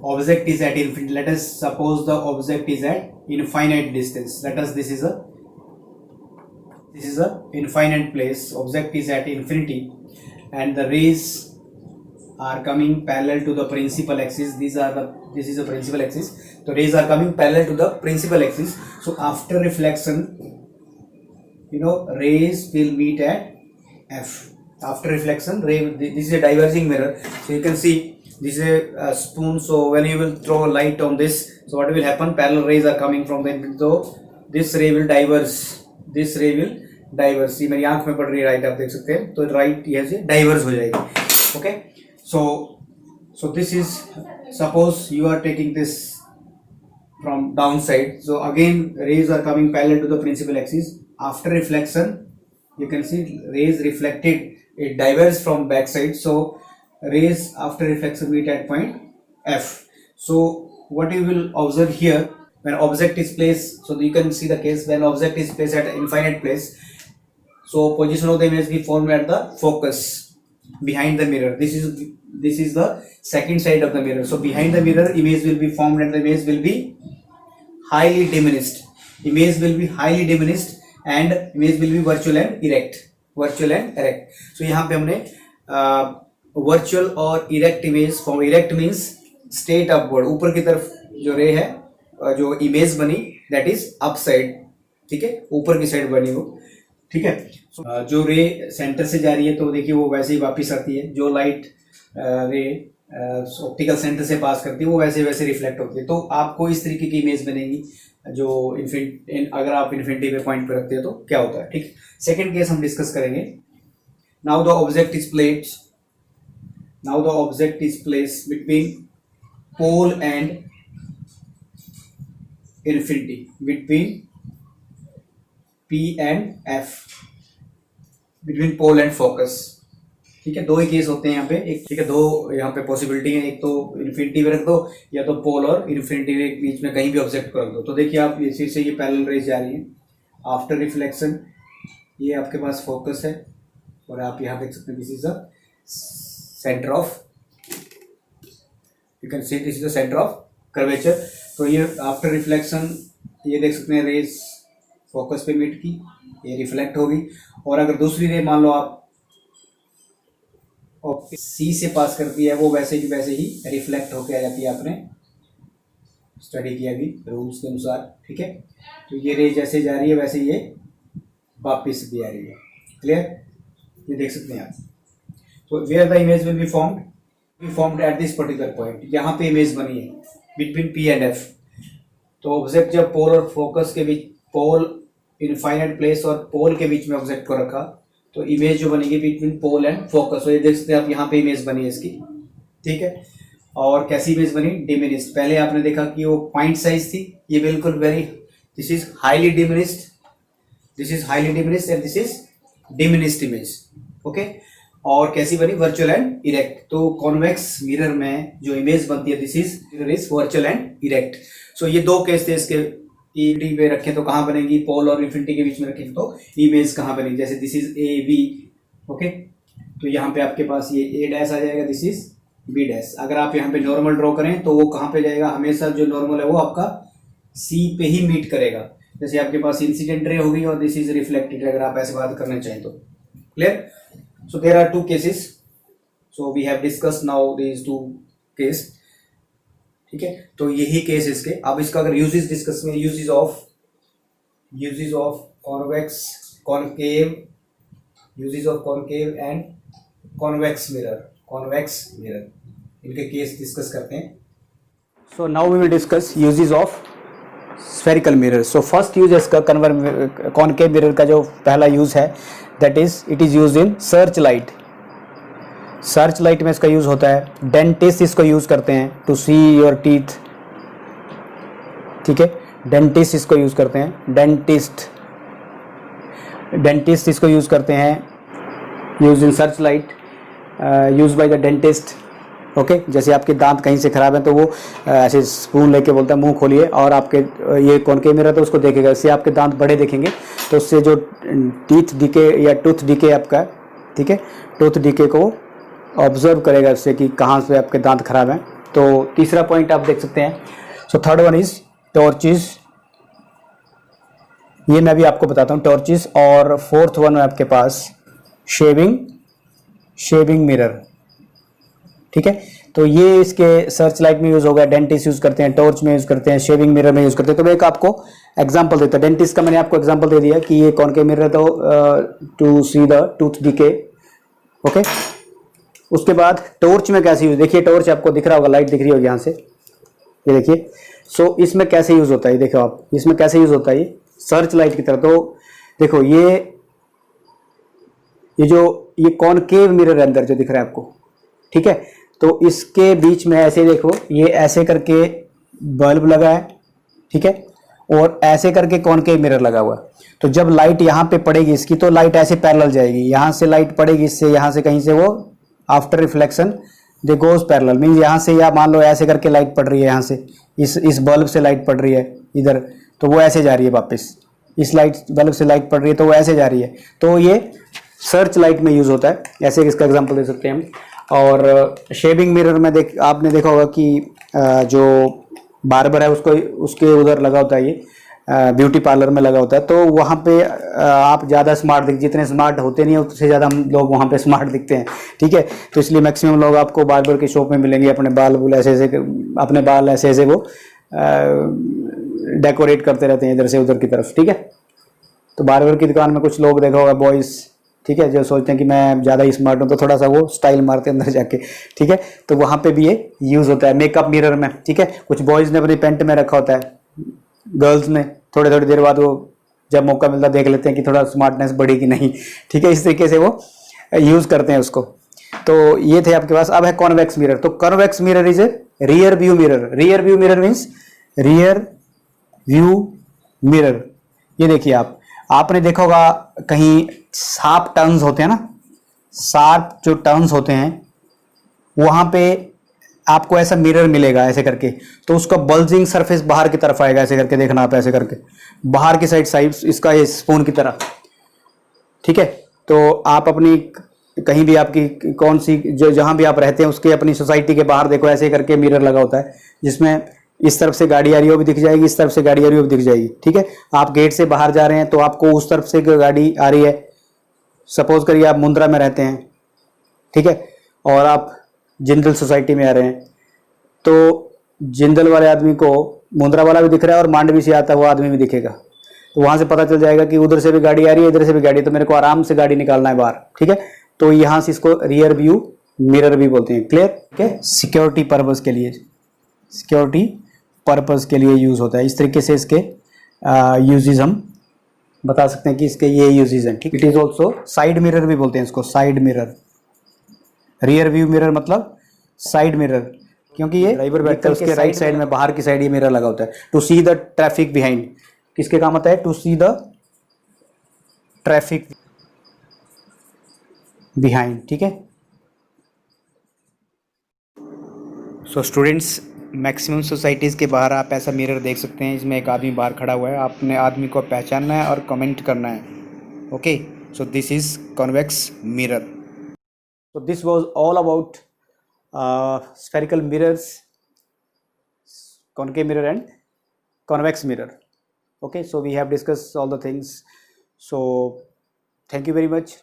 object is at infinite, let us suppose the object is at infinite distance. Let us, this is a infinite place. Object is at infinity, and the rays are coming parallel to the principal axis. This is the principal axis. So rays are coming parallel to the principal axis. So after reflection, rays will meet at F. After reflection, this is a diverging mirror. So you can see this is a spoon. So when you will throw light on this, so what will happen? Parallel rays are coming from the, so this ray will diverge. This ray will diverge. ये मेरी आंख में पड़ रही है, right, आप देख सकते हैं। तो राइट यहाँ से डाइवर्ज हो जाएगी। Okay. So this is, suppose you are taking this from downside, so again rays are coming parallel to the principal axis. After reflection, you can see rays reflected, it diverges from backside. So rays after reflection meet at point F. So what you will observe here, when object is placed, so you can see the case when object is placed at infinite place, so position of the image be formed at the focus behind the mirror. This is the second side of the mirror. So behind the mirror, image will be formed and the image will be highly diminished. Image will be highly diminished and image will be virtual and erect. Virtual and erect. So यहाँ पे हमने virtual और erect image form. Erect means straight upward, ऊपर की तरफ जो रे है, जो इमेज बनी, that is upside, ठीक है, ऊपर की साइड बनी वो, ठीक है। जो रे सेंटर से जा रही है तो देखिए वो वैसे ही वापस आती है, जो लाइट रे ऑप्टिकल सेंटर से पास करती है वो वैसे वैसे रिफ्लेक्ट होती है। तो आपको इस तरीके की इमेज बनेगी जो अगर आप इन्फिनिटी पे पॉइंट पे रखते हो तो क्या होता है, ठीक। सेकंड केस हम डिस्कस करेंगे। Now the object is placed between pole and infinity, between P and F. Between pole and focus. ठीक है, दो ही केस होते हैं यहाँ पे, एक ठीक है, दो यहाँ पे पॉसिबिलिटी है, एक तो इन्फिनिटी में रख दो या तो पोल और इन्फिनिटी के बीच में कहीं भी ऑब्जेक्ट को रख दो। तो देखिए आप इसी से ये पैरेलल रेज जा रही है आफ्टर रिफ्लेक्शन, ये आपके पास फोकस है और आप यहाँ देख सकते हैं this is the centre of, you can see this is the centre of curvature. तो ये आफ्टर रिफ्लेक्शन ये देख सकते हैं रेज फोकस पे मीट की, ये रिफ्लेक्ट होगी। और अगर दूसरी रे मान लो आप सी से पास करती है, वो वैसे ही रिफ्लेक्ट होके आ जाती है, आपने स्टडी किया अभी रूल्स के अनुसार। ठीक है, तो ये रे जैसे जा रही है वैसे ये वापिस भी आ रही है। क्लियर, ये देख सकते हैं आप। तो where the image will be formed at this particular point, यहाँ पे इमेज बनी है बिटवीन पी एंड एफ। तो ऑब्जेक्ट जब पोल और फोकस के बीच, पोल इनफाइनाइट प्लेस और पोल के बीच में ऑब्जेक्ट को रखा, तो इमेज जो बनेगी बिटवीन पोल एंड फोकस। तो ये देख सकते हैं आप, यहाँ पे इमेज बनी है इसकी। ठीक है, और कैसी इमेज बनी? डिमिनिस्ड। पहले आपने देखा कि वो पॉइंट साइज थी, ये बिल्कुल very, this is highly diminished, this is highly diminished and this is diminished image. Okay, और कैसी बनी? Virtual and erect. तो कॉन्वेक्स मिरर में जो इमेज बनती है this is virtual and erect. So ये दो केस थे इसके, इन्फिनिटी पे रखें तो कहाँ बनेगी? पोल और इन्फिनिटी के बीच में रखें तो इमेज कहाँ बनेगी? जैसे this is A B. Okay, तो यहाँ पे आपके पास ये ए डैश आ जाएगा, दिस इज बी डैश। अगर आप यहाँ पे नॉर्मल ड्रॉ करें तो वो कहाँ पे जाएगा? हमेशा जो नॉर्मल है वो आपका सी पे ही मीट करेगा। जैसे आपके पास इंसिडेंट रे होगी और दिस इज रिफ्लेक्टेड, अगर आप ऐसे बात करना चाहें तो। Clear? So there are two cases, so we have discuss now these two case. ठीक है, तो यही केस इसके। अब इसका अगर यूजेस डिस्कस में, uses of convex concave, uses of concave and convex mirror, इनके केस डिस्कस करते हैं। So now we will discuss uses of spherical mirror. So first use इसका कॉनकेव मिरर का जो पहला यूज है, that is it is use in search light. Search light में इसका यूज होता है। डेंटिस्ट इसको यूज करते हैं टू सी योर टीथ। ठीक है, डेंटिस्ट इसको यूज करते हैं, डेंटिस्ट इसको यूज करते हैं, use in search light, use by the dentist. Okay, जैसे आपके दांत कहीं से खराब है तो वो ऐसे स्पून लेके बोलता है मुंह खोलिए, और आपके ये कॉनकेव मिरर तो उसको देखेगा, इससे आपके दांत बड़े दिखेंगे, तो उससे जो टीथ डिके या टूथ डिके आपका, ठीक है, टूथ डिके को ऑब्जर्व करेगा इससे कि कहाँ से आपके दांत खराब हैं। तो तीसरा पॉइंट आप देख सकते हैं। So third one is torches, ये मैं भी आपको बताता हूँ, टॉर्चेस। और फोर्थ वन है आपके पास शेविंग मिरर। ठीक है, तो ये इसके सर्च लाइट में यूज होगा, डेंटिस्ट यूज करते हैं, टॉर्च में यूज करते हैं, शेविंग मिरर में यूज करते हैं। तो मैं एक आपको एग्जांपल देता हूँ। डेंटिस्ट का मैंने आपको एग्जांपल दे दिया कि ये कॉनकेव मिरर है, तो to see the tooth decay. Okay, उसके बाद टॉर्च में कैसे यूज, देखिए टॉर्च आपको दिख रहा होगा, लाइट दिख रही होगी यहाँ से, ये देखिए। सो इसमें कैसे यूज होता है, देखो आप इसमें कैसे यूज होता है, ये सर्च लाइट की तरह। तो देखो ये कॉनकेव मिरर अंदर जो दिख रहा है आपको, ठीक है, तो इसके बीच में ऐसे देखो, ये ऐसे करके बल्ब लगा है, ठीक है, और ऐसे करके कॉनकेव मिरर लगा हुआ है। तो जब लाइट यहाँ पे पड़ेगी इसकी, तो लाइट ऐसे पैरेलल जाएगी, यहाँ से लाइट पड़ेगी इससे, यहाँ से कहीं से वो आफ्टर रिफ्लेक्शन दे गोज पैरेलल, मीन्स यहाँ से, या मान लो ऐसे करके लाइट पड़ रही है, यहाँ से इस बल्ब से लाइट पड़ रही है इधर, तो वो ऐसे जा रही है वापस, इस बल्ब से लाइट पड़ रही है तो वो ऐसे जा रही है। तो ये सर्च लाइट में यूज होता है, ऐसे इसका एग्जांपल दे सकते हैं हम। और शेविंग मिरर में आपने देखा होगा कि जो बार्बर है उसके उधर लगा होता है, ये ब्यूटी पार्लर में लगा होता है, तो वहाँ पे आप ज़्यादा स्मार्ट जितने स्मार्ट होते नहीं है उससे ज़्यादा हम लोग वहाँ पे स्मार्ट दिखते हैं। ठीक है, तो इसलिए मैक्सिमम लोग आपको बार्बर की शॉप में मिलेंगे, अपने बाल ऐसे वो डेकोरेट करते रहते हैं इधर से उधर की तरफ। ठीक है, तो बार्बर की दुकान में कुछ लोग देखा होगा बॉयज़, ठीक है, जो सोचते हैं कि मैं ज़्यादा ही स्मार्ट हूँ, तो थोड़ा सा वो स्टाइल मारते हैं अंदर जाके। ठीक है, तो वहाँ पे भी ये यूज़ होता है मेकअप मिरर में। ठीक है, कुछ बॉयज़ ने अपनी पेंट में रखा होता है, गर्ल्स में थोड़ी देर बाद वो जब मौका मिलता देख लेते हैं कि थोड़ा स्मार्टनेस बढ़ी कि नहीं। ठीक है, इस तरीके से वो यूज़ करते हैं उसको। तो ये थे आपके पास। अब है कॉन्वेक्स मिरर। तो convex mirror is A rear view mirror. Rear view mirror means rear view mirror, ये देखिए आप, आपने देखा होगा कहीं शार्प टर्न्स होते हैं ना, शार्प जो टर्न्स होते हैं वहां पे आपको ऐसा मिरर मिलेगा ऐसे करके, तो उसका बल्जिंग सरफेस बाहर की तरफ आएगा, ऐसे करके देखना आप, ऐसे करके बाहर की साइड इसका ये स्पून की तरह, ठीक है। तो आप अपनी कहीं भी आपकी कौन सी जो जहां भी आप रहते हैं उसके अपनी सोसाइटी के बाहर देखो, ऐसे करके मिरर लगा होता है जिसमें इस तरफ से गाड़ी आ रही हो भी दिख जाएगी, इस तरफ से गाड़ी आ रही हो भी दिख जाएगी, ठीक है। आप गेट से बाहर जा रहे हैं तो आपको उस तरफ से गाड़ी आ रही है, सपोज करिए आप मुंद्रा में रहते हैं, ठीक है, और आप जिंदल सोसाइटी में आ रहे हैं, तो जिंदल वाले आदमी को मुंद्रा वाला भी दिख रहा है और मांडवी से आता हुआ आदमी भी दिखेगा, तो वहां से पता चल जाएगा कि उधर से भी गाड़ी आ रही है, इधर से भी गाड़ी, तो मेरे को आराम से गाड़ी निकालना है बाहर, ठीक है। तो यहां से इसको रियर व्यू मिरर भी बोलते हैं, क्लियर, ठीक है। सिक्योरिटी पर्पज के लिए, सिक्योरिटी पर्पज के लिए यूज होता है, इस तरीके से इसके यूजेस हम बता सकते हैं कि इसके ये यूजेस हैं, ठीक। It is also side mirror भी बोलते हैं इसको, side mirror. Rear view mirror मतलब साइड मिरर, क्योंकि ये ड्राइवर बैठता है उसके राइट साइड में, बाहर की साइड ये मिरर लगा होता है, to see the traffic behind. किसके काम आता है? To see the traffic behind, ठीक है। सो स्टूडेंट्स, मैक्सिमम सोसाइटीज़ के बाहर आप ऐसा मिरर देख सकते हैं, इसमें एक आदमी बाहर खड़ा हुआ है, आपने आदमी को पहचानना है और कमेंट करना है, okay. So this is convex mirror. So this was all about spherical mirrors, concave mirror and convex mirror. Okay, so we have discussed all the things. So thank you very much.